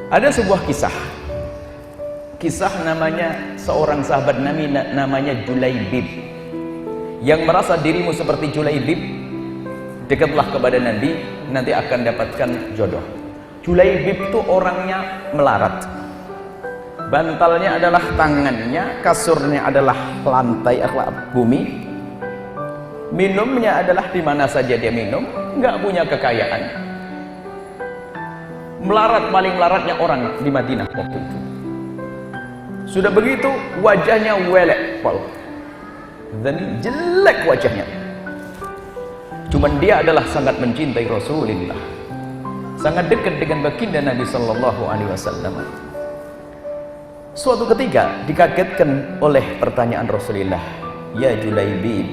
Ada sebuah kisah namanya seorang sahabat Nabi namanya Julaibib, yang merasa dirimu seperti Julaibib, dekatlah kepada Nabi, nanti akan dapatkan jodoh. Julaibib itu orangnya melarat, bantalnya adalah tangannya, kasurnya adalah lantai bumi, minumnya adalah di mana saja dia minum, nggak punya kekayaan. Melarat, paling melaratnya orang di Madinah waktu itu. Sudah begitu wajahnya welek pol, dan jelek wajahnya. Cuman dia adalah sangat mencintai Rasulullah, sangat dekat dengan baginda Nabi Sallallahu Alaihi Wasallam. Suatu ketika dikagetkan oleh pertanyaan Rasulullah, ya Julaibib,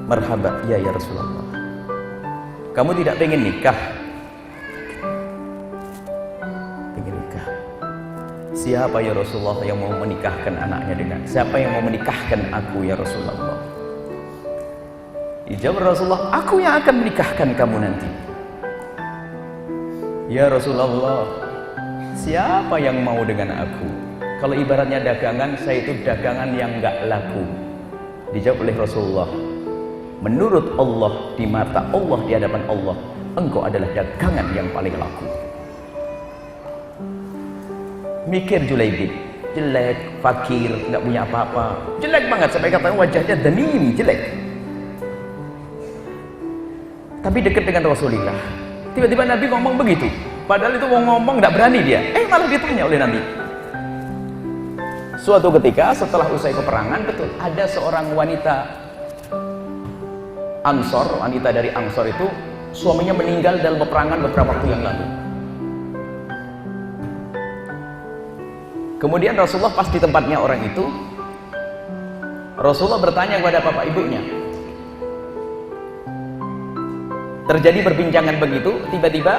marhaba ya Rasulullah, kamu tidak pengen nikah? Siapa ya Rasulullah yang mau menikahkan anaknya dengan? Siapa yang mau menikahkan aku ya Rasulullah? Dijawab Rasulullah, aku yang akan menikahkan kamu nanti. Ya Rasulullah, siapa yang mau dengan aku? Kalau ibaratnya dagangan, saya itu dagangan yang enggak laku. Dijawab oleh Rasulullah, menurut Allah, di mata Allah, di hadapan Allah, engkau adalah dagangan yang paling laku. Mikir Julaibib, jelek, fakir, nggak punya apa-apa, jelek banget, sampai katanya wajahnya denim, jelek. Tapi dekat dengan Rasulullah, tiba-tiba Nabi ngomong begitu, padahal itu mau ngomong nggak berani dia, malah ditanya oleh Nabi. Suatu ketika setelah usai peperangan, betul, ada seorang wanita Ansor, wanita dari Ansor itu, suaminya meninggal dalam peperangan beberapa waktu yang lalu. Kemudian Rasulullah pas di tempatnya orang itu, Rasulullah bertanya kepada bapak ibunya. Terjadi perbincangan begitu, tiba-tiba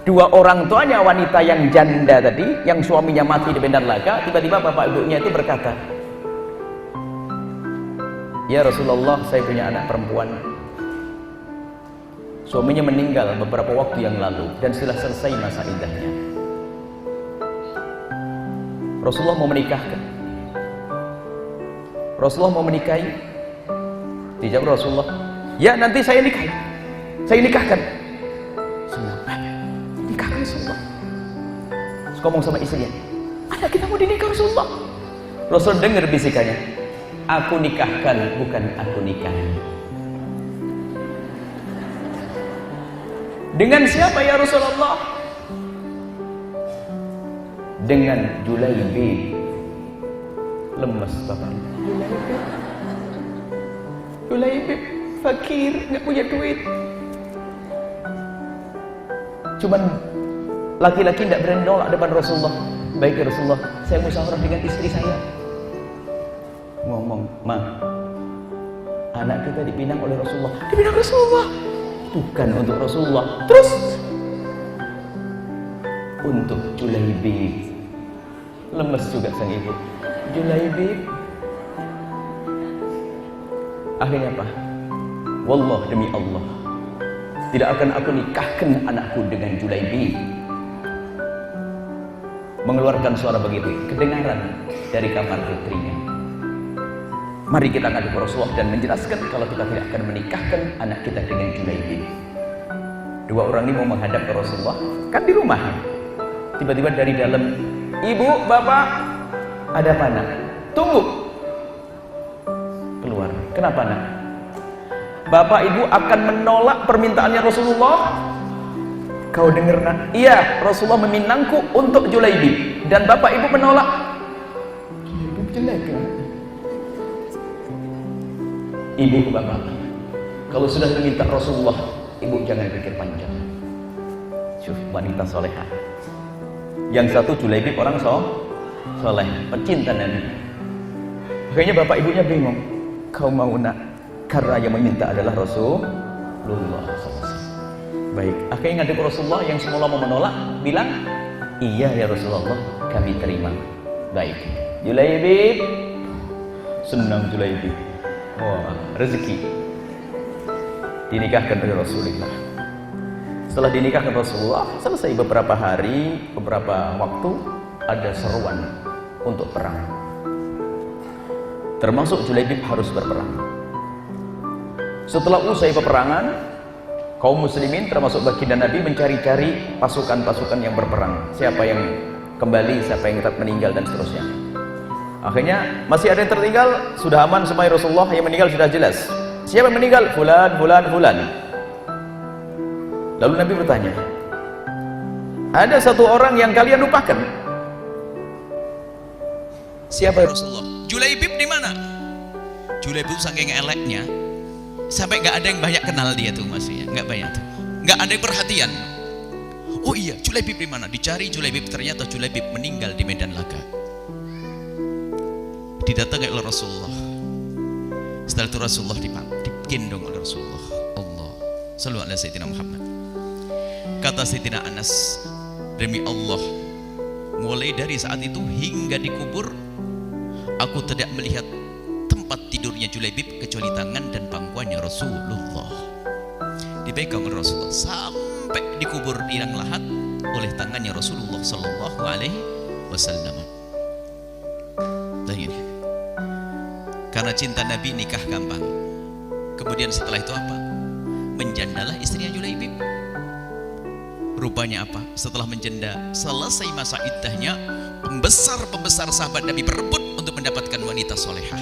dua orang tuanya wanita yang janda tadi, yang suaminya mati di medan laga, tiba-tiba bapak ibunya itu berkata, ya Rasulullah, saya punya anak perempuan, suaminya meninggal beberapa waktu yang lalu dan sudah selesai masa iddahnya. Rasulullah mau menikahkan. Rasulullah mau menikahi. Dijawab Rasulullah, ya nanti saya nikahi, saya nikahkan. Nikahkan Rasulullah. Terus ngomong sama istrinya, anak kita mau dinikah Rasulullah. Rasul dengar bisikannya, aku nikahkan, bukan aku nikahi. Dengan siapa ya Rasulullah? Dengan Julaibib. Lemes bapak. Julaibib fakir, nggak punya duit. Cuman laki-laki nggak berani nolak depan Rasulullah. Baik ya Rasulullah, saya musyawarah dengan istri saya. Ngomong, ma, anak kita dipinang oleh Rasulullah. Dipinang Rasulullah? Bukan untuk Rasulullah. Terus untuk Julaibib. Lemes juga sang ibu. Julaibib. Akhirnya apa? Wallah, demi Allah, tidak akan aku nikahkan anakku dengan Julaibib. Mengeluarkan suara begitu, kedengaran dari kamar putrinya. Mari kita ngadu ke Rasulullah dan menjelaskan kalau kita tidak akan menikahkan anak kita dengan Julaibib. Dua orang ini mau menghadap ke Rasulullah, kan di rumah. Tiba-tiba dari dalam, ibu, bapak, ada apa nak? Tunggu. Keluar. Kenapa nak? Bapak ibu akan menolak permintaannya Rasulullah. Kau dengar nak? Iya, Rasulullah meminangku untuk Julaibib, dan bapak ibu menolak. Julaibib jelek kan? Ibu, bapak, kalau sudah meminta Rasulullah, ibu jangan pikir panjang. Syuf, wanita solehah. Yang satu Julaibib orang soleh, pecinta Nabi. Akhirnya bapak ibunya bingung. Kau mau nak? Karena yang meminta adalah Rasulullah SAW. Baik, akhirnya ngadep Rasulullah yang semula mau menolak, bilang, iya ya Rasulullah, kami terima. Baik, Julaibib. Senang Julaibib. Wah, rezeki. Dinikahkan oleh Rasulullah. Setelah dinikahkan Rasulullah, selesai beberapa hari, beberapa waktu, ada seruan untuk perang. Termasuk Julaibib harus berperang. Setelah usai peperangan, kaum muslimin termasuk baginda Nabi mencari-cari pasukan-pasukan yang berperang. Siapa yang kembali, siapa yang tetap meninggal, dan seterusnya. Akhirnya masih ada yang tertinggal, sudah aman semuanya. Rasulullah yang meninggal sudah jelas. Siapa yang meninggal? Fulan, fulan, fulan. Lalu Nabi bertanya, ada satu orang yang kalian lupakan. Siapa ya Rasulullah? Julaibib di mana? Julaibib saking eleknya sampai nggak ada yang banyak kenal dia tuh, Mas ya. Nggak banyak tuh. Nggak ada yang perhatian. Oh iya, Julaibib di mana? Dicari Julaibib, ternyata Julaibib meninggal di medan laga. Didatangi oleh Rasulullah. Setelah itu Rasulullah digendong oleh Rasulullah. Allah sallu ala sayyidina Muhammad. Kata Sayyidina Anas, demi Allah, mulai dari saat itu hingga dikubur, aku tidak melihat tempat tidurnya Julaibib kecuali tangan dan pangkuannya Rasulullah. Dipegang oleh Rasulullah sampai dikubur di liang lahat oleh tangannya Rasulullah Sallallahu Alaihi Wasallam. Karena cinta Nabi nikah gampang. Kemudian setelah itu apa? Menjandalah istrinya Julaibib. Rupanya apa? Setelah menjanda, selesai masa iddahnya, pembesar-pembesar sahabat Nabi berebut untuk mendapatkan wanita solehah.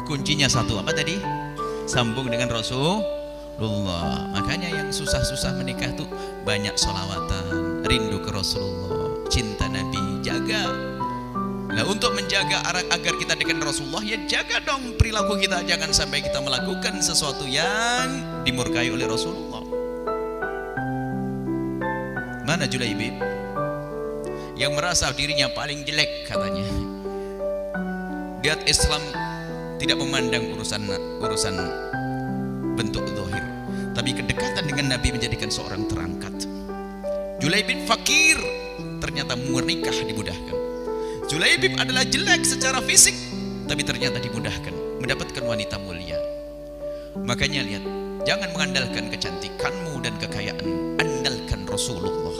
Kuncinya satu, apa tadi? Sambung dengan Rasulullah. Makanya yang susah-susah menikah itu banyak sholawatan, rindu ke Rasulullah, cinta Nabi, jaga. Nah, untuk menjaga agar kita dengan Rasulullah, ya jaga dong perilaku kita. Jangan sampai kita melakukan sesuatu yang dimurkai oleh Rasulullah. Mana Julaibib yang merasa dirinya paling jelek katanya. Dia Islam tidak memandang urusan bentuk zahir, tapi kedekatan dengan Nabi menjadikan seorang terangkat. Julaibib fakir, ternyata menikah dimudahkan. Julaibib adalah jelek secara fisik, tapi ternyata dimudahkan mendapatkan wanita mulia. Makanya lihat, jangan mengandalkan kecantikanmu dan kekayaan, andalkan Rasulullah.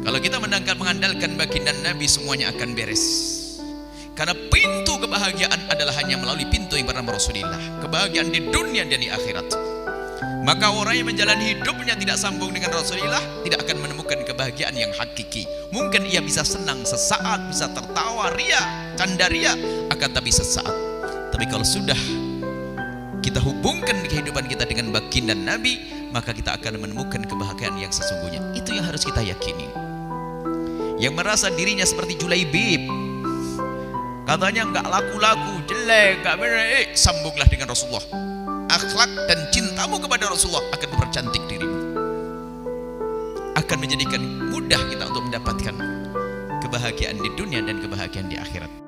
Kalau kita mengandalkan baginda Nabi, semuanya akan beres. Karena pintu kebahagiaan adalah hanya melalui pintu yang bernama Rasulullah. Kebahagiaan di dunia dan di akhirat. Maka orang yang menjalani hidupnya tidak sambung dengan Rasulullah tidak akan menemukan kebahagiaan yang hakiki. Mungkin ia bisa senang sesaat, bisa tertawa ria, canda ria, akan tapi sesaat. Tapi kalau sudah kita hubungkan kehidupan kita dengan baginda Nabi, maka kita akan menemukan kebahagiaan yang sesungguhnya. Itu yang harus kita yakini. Yang merasa dirinya seperti Julaibib, katanya nggak laku-laku, jelek, nggak benar, sambunglah dengan Rasulullah. Akhlak dan cintamu kepada Rasulullah akan mempercantik dirimu, akan menjadikan mudah kita untuk mendapatkan kebahagiaan di dunia dan kebahagiaan di akhirat.